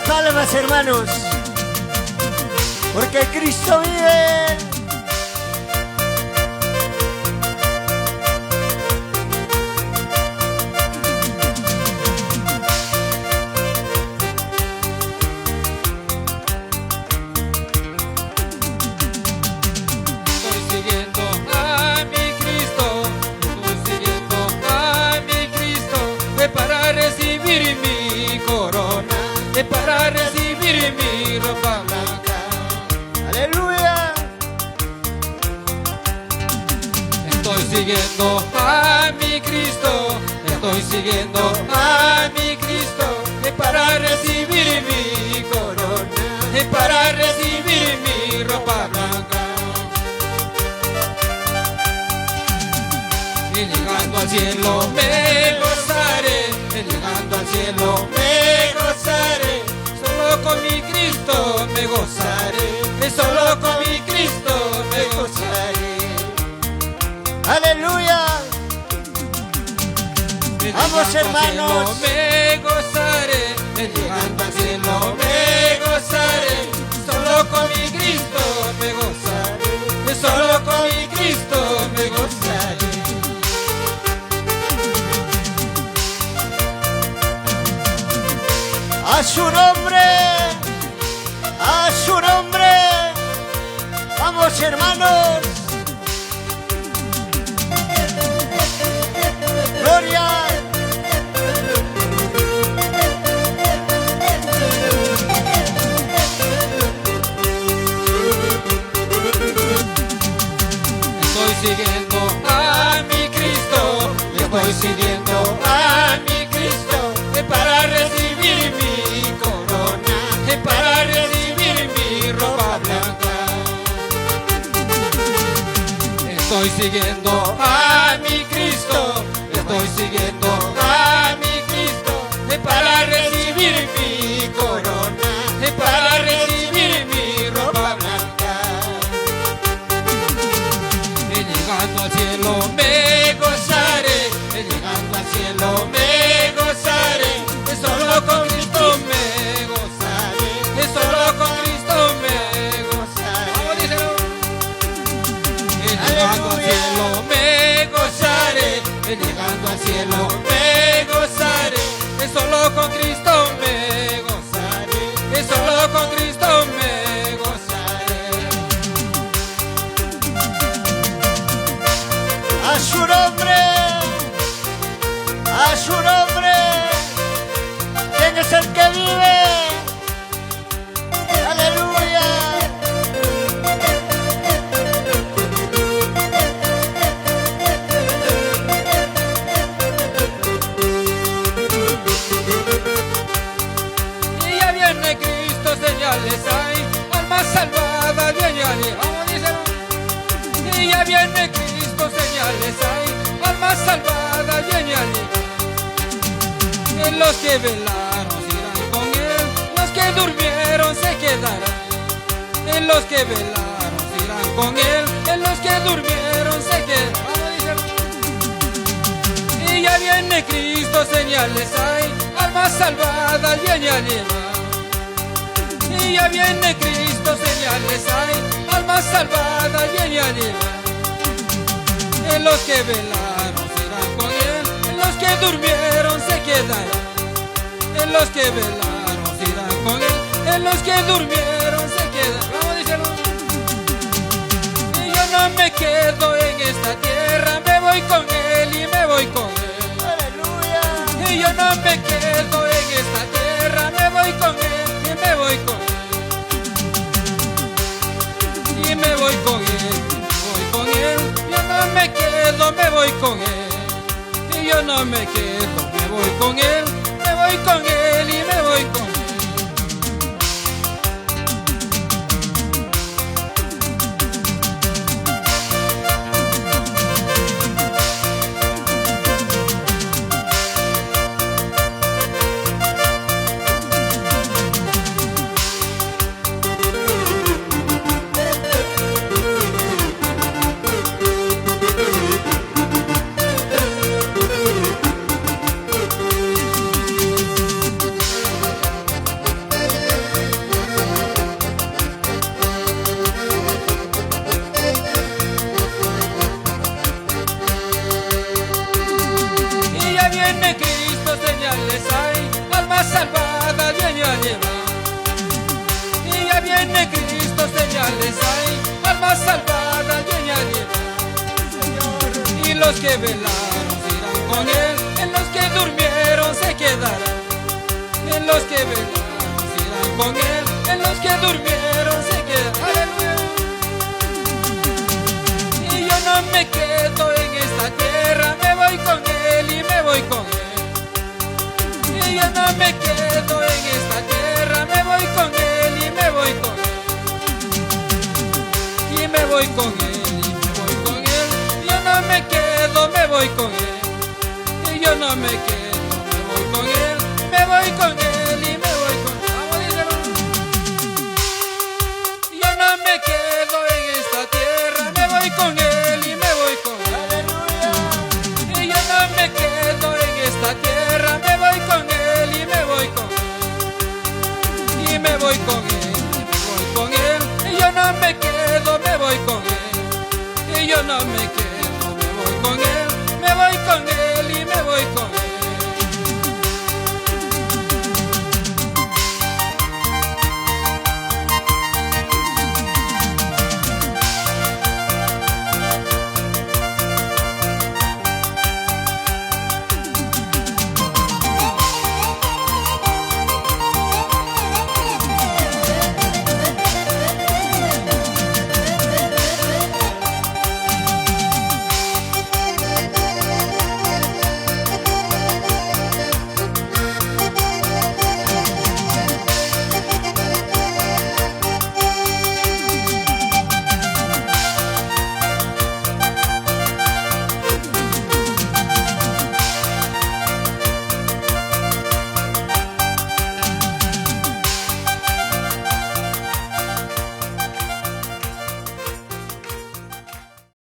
palmas, hermanos, porque Cristo vive. Para recibir mi ropa blanca. Aleluya. Estoy siguiendo a mi Cristo, estoy siguiendo a mi Cristo, para recibir mi corona, para recibir mi ropa blanca. Y llegando al cielo me gozaré, y llegando al cielo me gozaré, solo con mi Cristo me gozaré, solo con mi Cristo me gozaré. Aleluya. Vamos, hermanos. Me gozaré, llegando al cielo me gozaré, solo con mi Cristo me gozaré, solo con mi Cristo me gozaré. A su nombre, a su nombre. Vamos, hermanos. Gloria. Estoy siguiendo a mi Cristo, estoy siguiendo a mi Cristo, para recibir mi corona, para recibir mi ropa blanca. Estoy siguiendo a mi Cristo, estoy siguiendo a mi Cristo, para recibir mi corona, para recibir mi ropa blanca. Y llegando al cielo me gozaré, y llegando al cielo me gozaré, solo con Cristo me gozaré, solo con Cristo me gozaré. Vamos, díselo. Llegando al cielo me gozaré, llegando al cielo me gozaré, solo con Cristo me gozaré, solo con Cristo me gozaré. A su nombre, a su nombre. ¿Quién es el que vive? Aleluya. Y ya viene Cristo, señales hay, alma salvada, señales, vamos, díselo. Y ya viene Cristo, señales hay, alma salvada, señales. En los que velaron irán con él, los que durmieron se quedarán. En los que velaron irán con él, en los que durmieron se quedarán. Vamos, díselo. Y ya viene Cristo, señales hay, alma salvada, señales. Y ya viene Cristo, señales hay, alma salvada, señales. En los que velaron irán con él, en los que durmieron se quedarán. En los que velaron irán con él, en los que durmieron se quedarán. Vamos, díselo. Y yo no me quedo en esta tierra, me voy con él y me voy con él. Aleluya. Y yo no me quedo en esta tierra, me voy con él y me voy con él. Y me voy con él, voy con él. Yo no me quedo, me voy con él. Y yo no me quedo, me voy con él, me voy con él y me voy con él. viene Cristo, señales hay, alma salvada viene a llevar. Y ya viene Cristo, señales hay, alma salvada viene a llevar. Señor, y los que velaron se irán con él, en los que durmieron se quedarán. En los que velaron se irán con él, en los que durmieron se quedarán. Aleluya. Y yo no me quedo en esta tierra, me voy con él y me voy con él. Y yo no me quedo en esta tierra, me voy con él y me voy con él. Y me voy con él y me voy con él. Yo no me quedo, me voy con él. Y yo no me quedo, me voy con él. Me voy con él y me voy con él. Vamos, díselo. Yo no me quedo en esta tierra, me voy con él y me voy con él. Aleluya. Y yo no me quedo en esta tierra, me voy con él y me voy con él. Y me voy con él y me voy con él. Y yo no me quedo, me voy con él. Y yo no me quedo, me voy con él.